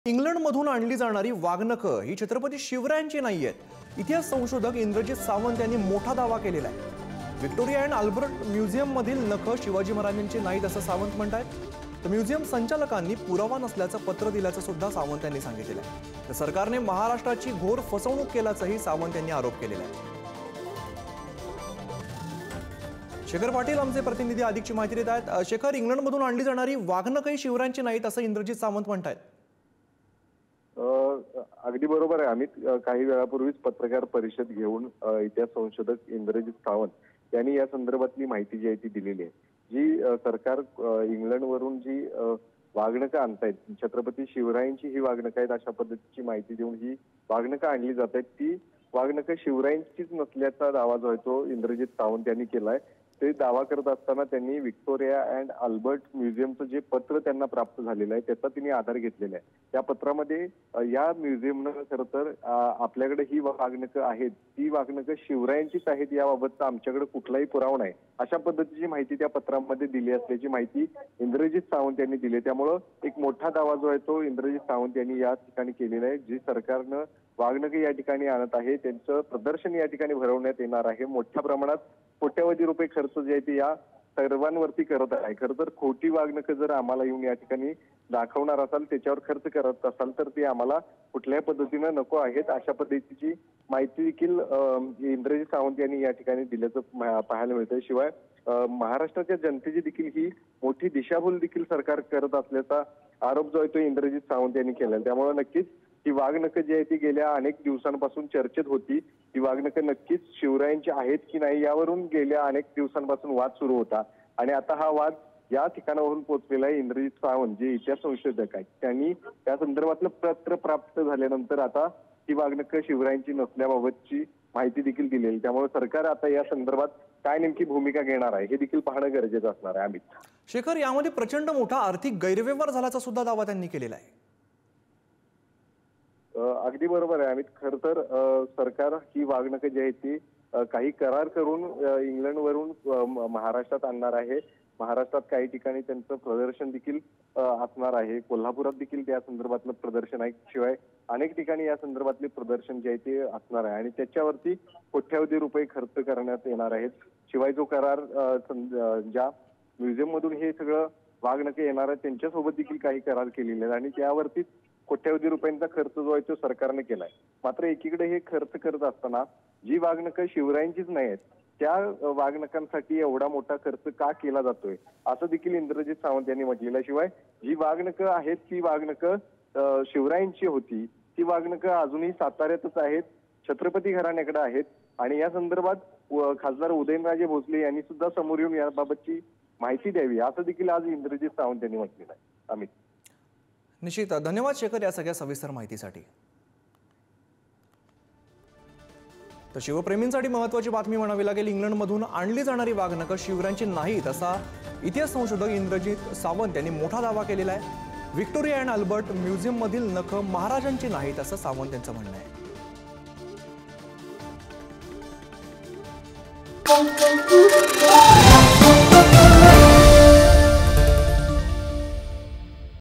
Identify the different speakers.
Speaker 1: इंग्लंडमधून आणली जाणारी वाघनखं ही छत्रपती शिवरायांची नाहीयेत। इतिहास संशोधक इंद्रजित सावंत यांनी मोठा दावा केलेला आहे। व्हिक्टोरिया अँड अल्बर्ट म्युझियम मधील नखं शिवाजी महाराजांची नाहीत असं सावंत म्हणतात। तर म्युझियम संचालकांनी पुरावा नसल्याचं पत्र दिल्याचं सुद्धा सावंत यांनी सांगितलं आहे। तर सरकारने महाराष्ट्राची घोर फसवणूक केल्याचंही सावंत यांनी आरोप केलेला आहे। शेखर पाटील आमचे प्रतिनिधी अधिकची माहिती देत आहेत। शेखर, इंग्लंडमधून आणली जाणारी वाघनखं शिवरायांची नाहीत असं इंद्रजित सावंत म्हणतात।
Speaker 2: अगदी बरोबर आहे अमित। काही वेळापूर्वीच पत्रकार परिषद घेऊन इतिहास संशोधक इंद्रजित सावंत यांनी या संदर्भातली माहिती जी आहे ती दिलेली आहे। जी सरकार इंग्लंडवरून जी वाघनखं आणतायत, छत्रपती शिवरायांची ही वाघनखं आहेत अशा पद्धतीची माहिती देऊन ही वाघनखं आणली जात आहेत, ती वाघनखं शिवरायांचीच नसल्याचा दावा जो आहे तो इंद्रजित सावंत यांनी केलाय। ते दावा करत असताना त्यांनी व्हिक्टोरिया अँड अल्बर्ट म्युझियमचं जे पत्र त्यांना प्राप्त झालेलं आहे त्याचा त्यांनी आधार घेतलेला आहे। त्या पत्रामध्ये या म्युझियमनं खरं तर आपल्याकडे ही वाघनखं आहेत, ती वाघनखं शिवरायांचीच आहेत याबाबतचा आमच्याकडे कुठलाही पुरावा नाही अशा पद्धतीची माहिती त्या पत्रामध्ये दिली असल्याची माहिती इंद्रजित सावंत यांनी दिली। त्यामुळं एक मोठा दावा जो आहे तो इंद्रजित सावंत यांनी या ठिकाणी केलेला आहे। जी सरकारनं वाघनखं या ठिकाणी आणत आहे त्यांचं प्रदर्शन या ठिकाणी भरवण्यात येणार आहे। मोठ्या प्रमाणात कोट्यवधी रुपये खर्च जे आहे ते या सर्वांवरती करत आहे। खरं तर खोटी वाघनखं जर आम्हाला येऊन या ठिकाणी दाखवणार असाल, त्याच्यावर खर्च करत असाल तर ते आम्हाला कुठल्याही पद्धतीनं नको आहेत अशा पद्धतीची माहिती देखील इंद्रजित सावंत यांनी या ठिकाणी दिल्याचं पाहायला मिळतंय। शिवाय महाराष्ट्राच्या जनतेची देखील ही मोठी दिशाभूल देखील सरकार करत असल्याचा आरोप जो आहे तो इंद्रजित सावंत यांनी केला। त्यामुळे नक्कीच ही वाघनखं जी आहे ती गेल्या अनेक दिवसांपासून चर्चेत होती। ही वाघनखं नक्कीच शिवरायांची आहेत की नाही यावरून गेल्या अनेक दिवसांपासून वाद सुरू होता आणि आता हा वाद या ठिकाणावरून पोहोचलेला आहे। इंद्रजित सावंत जे इतिहास संशोधक आहेत त्यांनी त्या संदर्भातलं पत्र प्राप्त झाल्यानंतर आता ही वाघनखं शिवरायांची नसल्याबाबतची माहिती देखील दिलेली। त्यामुळे सरकार आता या संदर्भात काय नेमकी भूमिका घेणार आहे हे देखील पाहणं गरजेचं असणार आहे अमित।
Speaker 1: शेखर, यामध्ये प्रचंड मोठा आर्थिक गैरव्यवहार झाल्याचा सुद्धा दावा त्यांनी केलेला आहे।
Speaker 2: अगदी बरोबर आहे अमित। खर तर सरकार ही वाघनखं जी आहे ती काही करार करून इंग्लंडवरून महाराष्ट्रात आणणार आहे। महाराष्ट्रात काही ठिकाणी त्यांचं प्रदर्शन देखील असणार आहे। कोल्हापुरात देखील त्या संदर्भातलं प्रदर्शन आहे। शिवाय अनेक ठिकाणी या संदर्भातले प्रदर्शन जे आहे ते असणार आहे आणि त्याच्यावरती कोट्यवधी रुपये खर्च करण्यात येणार आहेत। शिवाय जो करार ज्या म्युझियम मधून हे सगळं वाघनखं येणार आहे त्यांच्यासोबत देखील काही करार केलेले आहेत आणि त्यावरती कोट्यवधी रुपयांचा खर्च जो आहे तो सरकारने केलाय। मात्र एकीकडे हे खर्च करत असताना जी वाघनखं शिवरायांचीच नाही आहेत त्या वाघनखांसाठी एवढा मोठा खर्च का केला जातोय असं देखील इंद्रजित सावंत यांनी म्हटलेलं आहे। शिवाय जी वाघनखं आहेत ती वाघनखं शिवरायांची होती, ती वाघनखं अजूनही साताऱ्यातच आहेत, छत्रपती घराण्याकडे आहेत आणि या संदर्भात खासदार उदयनराजे भोसले यांनी सुद्धा समोर येऊन याबाबतची माहिती द्यावी असं देखील आज इंद्रजित सावंत यांनी म्हटलेलं आहे अमित।
Speaker 1: निश्चित धन्यवाद शेखर या सगळ्या सविस्तर माहितीसाठी। तर शिवप्रेमींसाठी महत्त्वाची बातमी म्हणावी लागेल। इंग्लंडमधून आणली जाणारी वाघनखं शिवरायांची नाहीत असा इतिहास संशोधक इंद्रजित सावंत यांनी मोठा दावा केलेला आहे। व्हिक्टोरिया अँड अल्बर्ट म्युझियम मधील नखं महाराजांची नाहीत असं सावंत यांचं म्हणणं आहे।